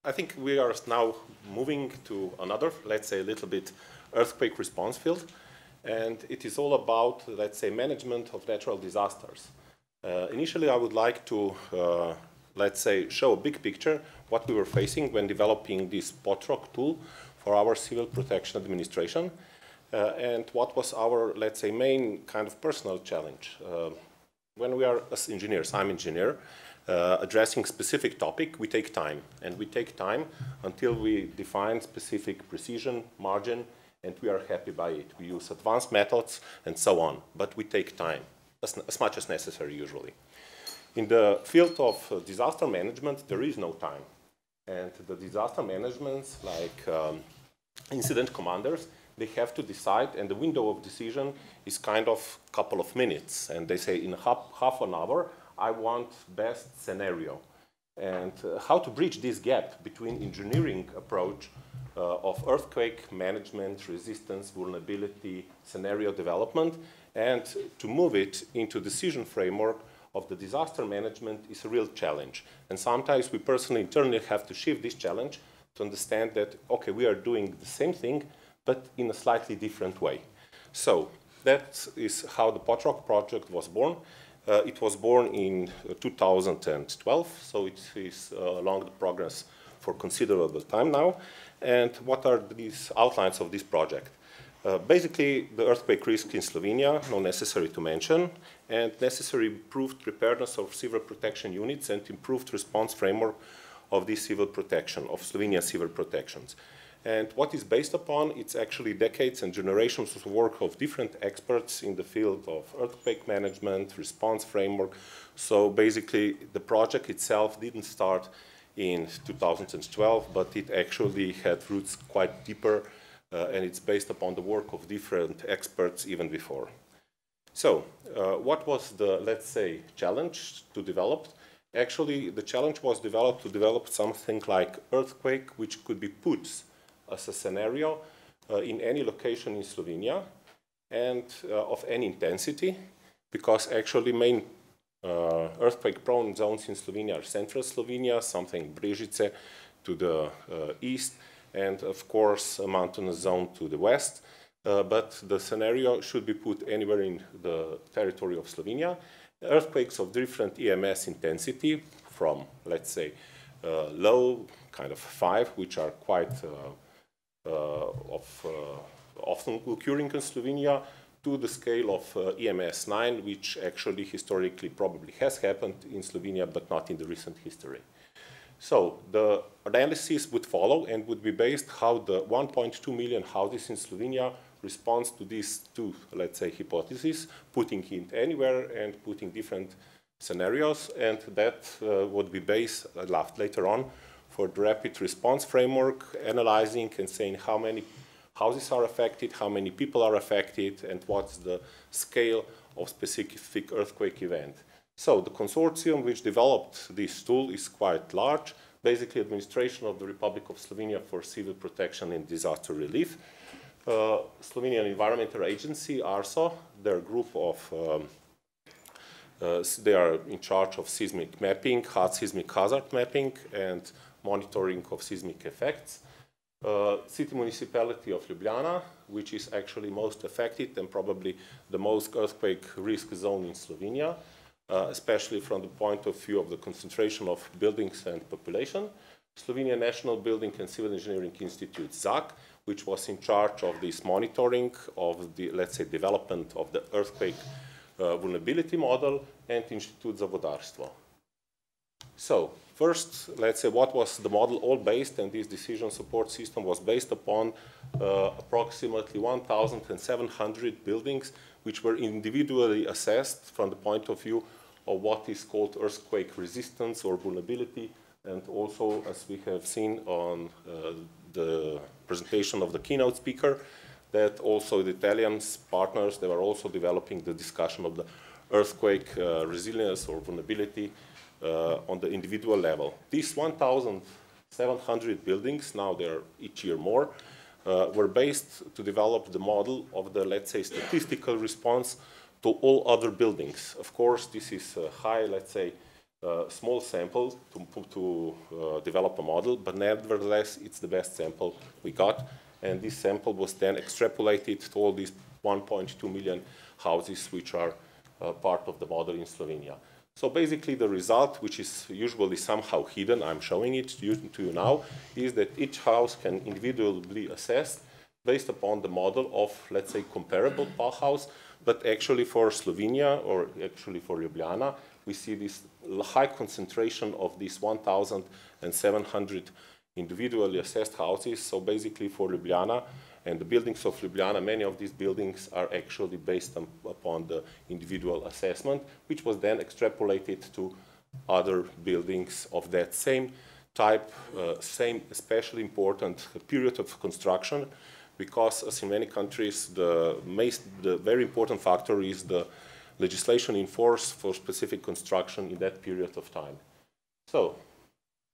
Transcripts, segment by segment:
I think we are now moving to another, let's say, a little bit earthquake response field. And it is all about, let's say, management of natural disasters. Initially, I would like to, let's say, show a big picture what we were facing when developing this POTROG tool for our civil protection administration. And what was our, let's say, main kind of personal challenge. When we are as engineers, I'm an engineer, addressing specific topic, we take time. And we take time until we define specific precision, margin, and we are happy by it. We use advanced methods and so on, but we take time, as much as necessary usually. In the field of disaster management, there is no time. And the disaster managements, like incident commanders, they have to decide, and the window of decision is kind of a couple of minutes. And they say, in half an hour, I want best scenario. And how to bridge this gap between engineering approach of earthquake management, resistance, vulnerability, scenario development, and to move it into decision framework of the disaster management is a real challenge. And sometimes we personally, internally have to shift this challenge to understand that, okay, we are doing the same thing, but in a slightly different way. So that is how the POTROG project was born. It was born in 2012, so it is along the progress for considerable time now. And what are these outlines of this project? Basically, the earthquake risk in Slovenia, no necessary to mention, and necessary improved preparedness of civil protection units and improved response framework of this civil protection, of Slovenia civil protections. And what is based upon, it's actually decades and generations of work of different experts in the field of earthquake management, response framework. So basically, the project itself didn't start in 2012, but it actually had roots quite deeper, and it's based upon the work of different experts even before. So, what was the, let's say, challenge to develop? Actually, the challenge was developed to develop something like earthquake, which could be put as a scenario in any location in Slovenia and of any intensity, because actually main earthquake-prone zones in Slovenia are central Slovenia, something Brežice to the east, and of course a mountainous zone to the west. But the scenario should be put anywhere in the territory of Slovenia. Earthquakes of different EMS intensity from, let's say, low, kind of 5, which are quite often occurring in Slovenia, to the scale of EMS 9, which actually historically probably has happened in Slovenia, but not in the recent history. So the analysis would follow and would be based how the 1.2 million houses in Slovenia responds to these two, let's say, hypotheses, putting it anywhere and putting different scenarios, and that would be based later on for the rapid response framework, analyzing and saying how many houses are affected, how many people are affected, and what's the scale of specific earthquake event. So the consortium which developed this tool is quite large, basically Administration of the Republic of Slovenia for Civil Protection and Disaster Relief, Slovenian Environmental Agency, ARSO, their group of, they are in charge of seismic mapping, hard seismic hazard mapping, and monitoring of seismic effects. City municipality of Ljubljana, which is actually most affected and probably the most earthquake risk zone in Slovenia, especially from the point of view of the concentration of buildings and population. Slovenia National Building and Civil Engineering Institute, ZAK, which was in charge of this monitoring of the, let's say, development of the earthquake vulnerability model, and Institute za vodarstvo. So, first, let's say, what was the model all based, and this decision support system was based upon approximately 1,700 buildings, which were individually assessed from the point of view of what is called earthquake resistance or vulnerability, and also, as we have seen on the presentation of the keynote speaker, that also the Italian partners, they were also developing the discussion of the earthquake resilience or vulnerability on the individual level. These 1,700 buildings, now there are each year more, were based to develop the model of the, let's say, statistical response to all other buildings. Of course, this is a high, let's say, small sample to develop a model, but nevertheless, it's the best sample we got. And this sample was then extrapolated to all these 1.2 million houses which are part of the model in Slovenia. So basically the result, which is usually somehow hidden, I'm showing it to you now, is that each house can individually be assessed based upon the model of, let's say, comparable house, but actually for Slovenia, or actually for Ljubljana, we see this high concentration of these 1,700 individually assessed houses. So basically for Ljubljana and the buildings of Ljubljana, many of these buildings are actually based upon the individual assessment, which was then extrapolated to other buildings of that same type, same especially important period of construction, because as in many countries, the very important factor is the legislation in force for specific construction in that period of time. So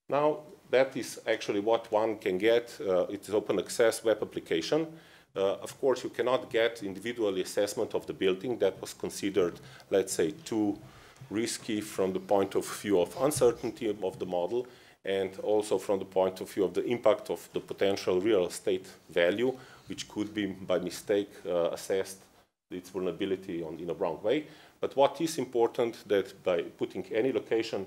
now that is actually what one can get. It's open access web application. Of course, you cannot get individual assessment of the building. That was considered, let's say, too risky from the point of view of uncertainty of the model, and also from the point of view of the impact of the potential real estate value, which could be by mistake assessed its vulnerability in a wrong way. But what is important that by putting any location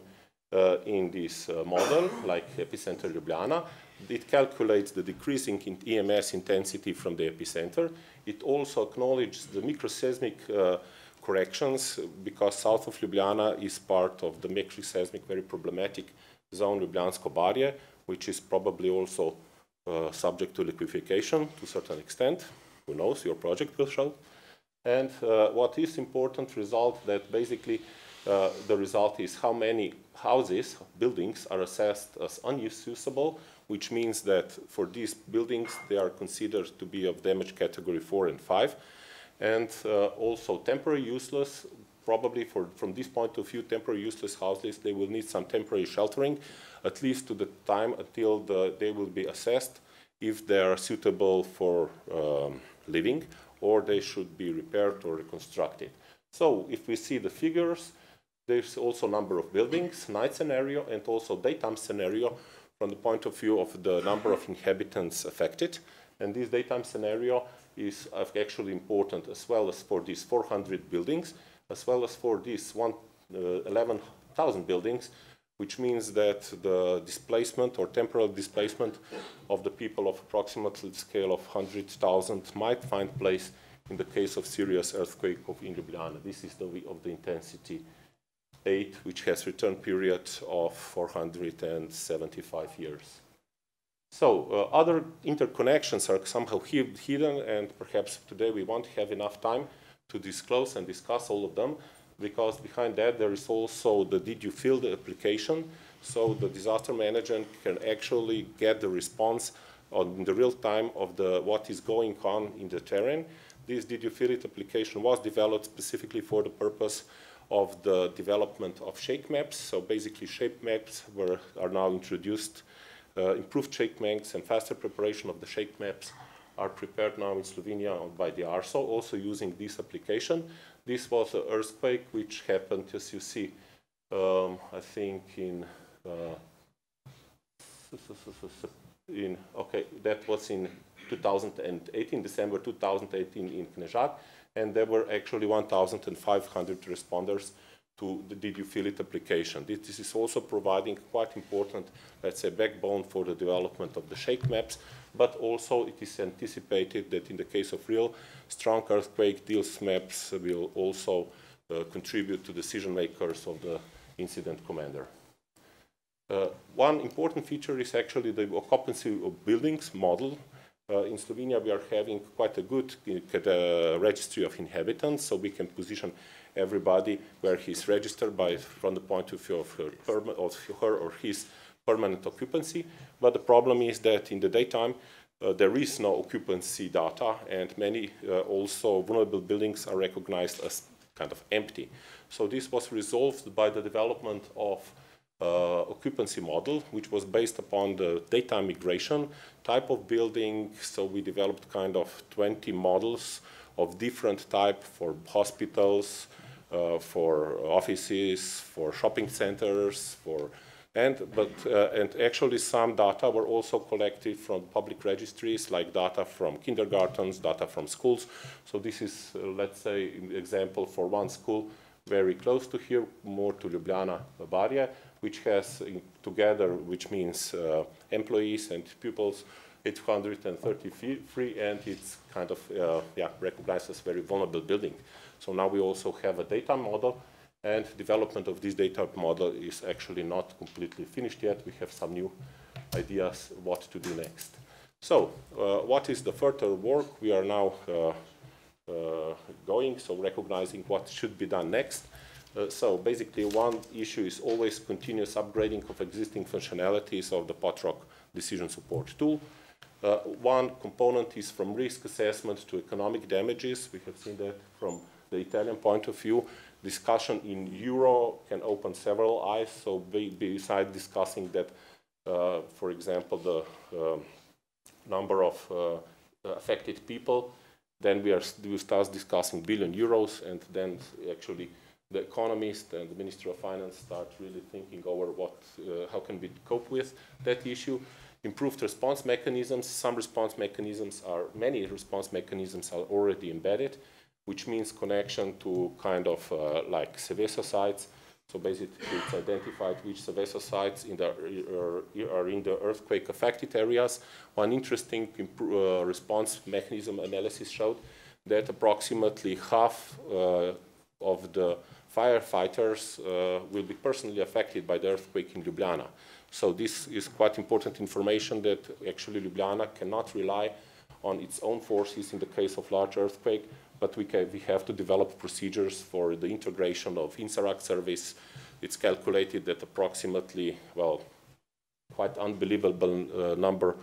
in this model, like epicenter Ljubljana, it calculates the decreasing in EMS intensity from the epicenter. It also acknowledges the microseismic corrections, because south of Ljubljana is part of the microseismic, very problematic zone Ljubljansko barje, which is probably also subject to liquefaction to a certain extent. Who knows, your project will show. And what is important result, that basically the result is how many houses, buildings, are assessed as unusable, which means that for these buildings, they are considered to be of damage category 4 and 5. And also temporary useless, probably from this point of view, temporary useless houses, they will need some temporary sheltering, at least to the time until they will be assessed if they are suitable for living, or they should be repaired or reconstructed. So if we see the figures, there's also number of buildings, night scenario, and also daytime scenario from the point of view of the number of inhabitants affected. And this daytime scenario is actually important as well as for these 400 buildings, as well as for these 11,000 buildings, which means that the displacement or temporal displacement of the people of approximately scale of 100,000 might find place in the case of serious earthquake in Ljubljana. This is of the intensity 8, which has return period of 475 years. So other interconnections are somehow hidden, and perhaps today we won't have enough time to disclose and discuss all of them, because behind that there is also the did you feel the application. So the disaster manager can actually get the response in the real time of what is going on in the terrain. This did you feel it application was developed specifically for the purpose of the development of shake maps. So basically shake maps are now introduced. Improved shake maps and faster preparation of the shake maps are prepared now in Slovenia by the ARSO, also using this application. This was an earthquake which happened, as you see, I think that was in 2018, December 2018 in Knežak, and there were actually 1,500 responders to the Did You Feel It application. This is also providing quite important, let's say, backbone for the development of the shake maps, but also it is anticipated that in the case of real strong earthquake, these maps will also contribute to decision makers of the incident commander. One important feature is actually the occupancy of buildings model. In Slovenia, we are having quite a good registry of inhabitants, so we can position everybody where he's registered from the point of view of her or his permanent occupancy. But the problem is that in the daytime, there is no occupancy data, and many also vulnerable buildings are recognized as kind of empty. So this was resolved by the development of occupancy model, which was based upon the daytime migration type of building. So we developed kind of 20 models of different type for hospitals, for offices, for shopping centers, and actually some data were also collected from public registries, like data from kindergartens, data from schools. So this is, let's say, an example for one school very close to here, more to Ljubljana, Bavaria, which has together, which means employees and pupils, 833, and it's kind of recognized as very vulnerable building. So now we also have a data model, and development of this data model is actually not completely finished yet. We have some new ideas what to do next. So what is the further work? We are now going, so recognizing what should be done next. So basically one issue is always continuous upgrading of existing functionalities of the POTROG decision support tool. One component is from risk assessment to economic damages. We have seen that from the Italian point of view. Discussion in euro can open several eyes. So besides discussing that, for example, the number of affected people, then we start discussing billion euros, and then actually the economist and the Ministry of Finance start really thinking over how can we cope with that issue. Improved response mechanisms. Many response mechanisms are already embedded, which means connection to kind of like Seveso sites. So basically it's identified which Seveso sites are in the earthquake affected areas. One interesting response mechanism analysis showed that approximately half of the firefighters will be personally affected by the earthquake in Ljubljana. So this is quite important information that actually Ljubljana cannot rely on its own forces in the case of large earthquake, but we have to develop procedures for the integration of INSARAG service. It's calculated that approximately, well, quite unbelievable number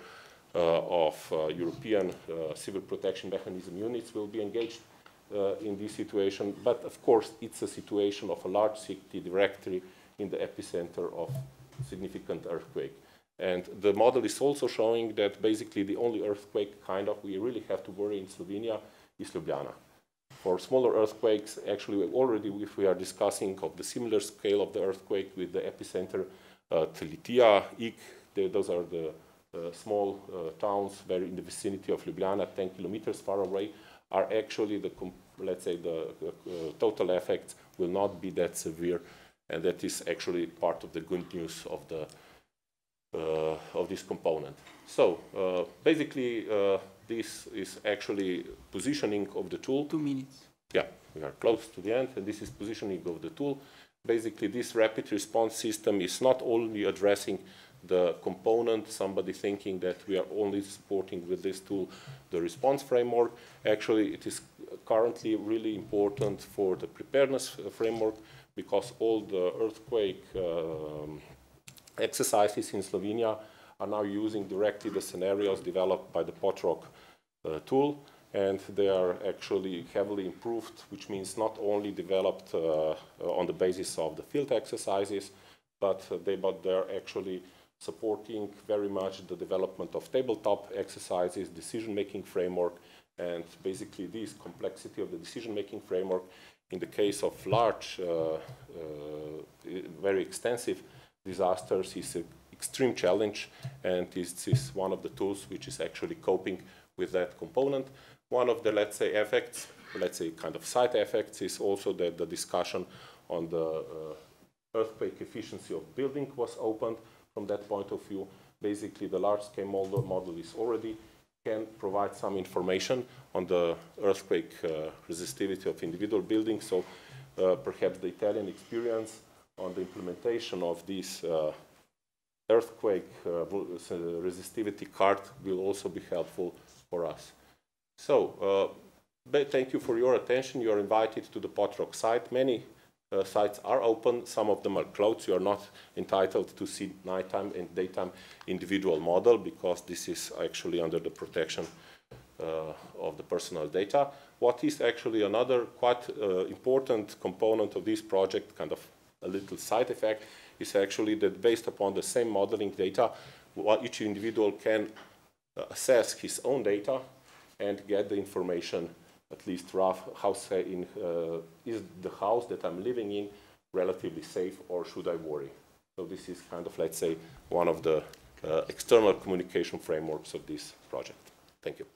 of European civil protection mechanism units will be engaged in this situation. But of course, it's a situation of a large city directly in the epicenter of significant earthquake. And the model is also showing that basically the only earthquake we really have to worry in Slovenia is Ljubljana. For smaller earthquakes, actually already if we are discussing of the similar scale of the earthquake with the epicenter, Litija, Ig, those are the small towns very in the vicinity of Ljubljana, 10 kilometers far away, are actually let's say the total effects will not be that severe, and that is actually part of the good news of this component. So basically this is actually positioning of the tool. 2 minutes. Yeah, we are close to the end, and this is positioning of the tool. Basically this rapid response system is not only addressing the component, somebody thinking that we are only supporting with this tool the response framework. Actually, it is currently really important for the preparedness framework, because all the earthquake exercises in Slovenia are now using directly the scenarios developed by the POTROG tool, and they are actually heavily improved, which means not only developed on the basis of the field exercises, but they're actually supporting very much the development of tabletop exercises, decision-making framework, and basically this complexity of the decision-making framework in the case of large, very extensive disasters is an extreme challenge, and this is one of the tools which is actually coping with that component. One of the, let's say, effects, let's say kind of side effects, is also that the discussion on the earthquake efficiency of building was opened. From that point of view, basically the large-scale model is already can provide some information on the earthquake resistivity of individual buildings. So perhaps the Italian experience on the implementation of this earthquake resistivity card will also be helpful for us. So thank you for your attention. You are invited to the POTROG site. Many sites are open, some of them are closed. You are not entitled to see nighttime and daytime individual model, because this is actually under the protection of the personal data. What is actually another quite important component of this project, kind of a little side effect, is actually that based upon the same modeling data, each individual can assess his own data and get the information at least rough, is the house that I'm living in relatively safe, or should I worry? So this is kind of, let's say, one of the external communication frameworks of this project. Thank you.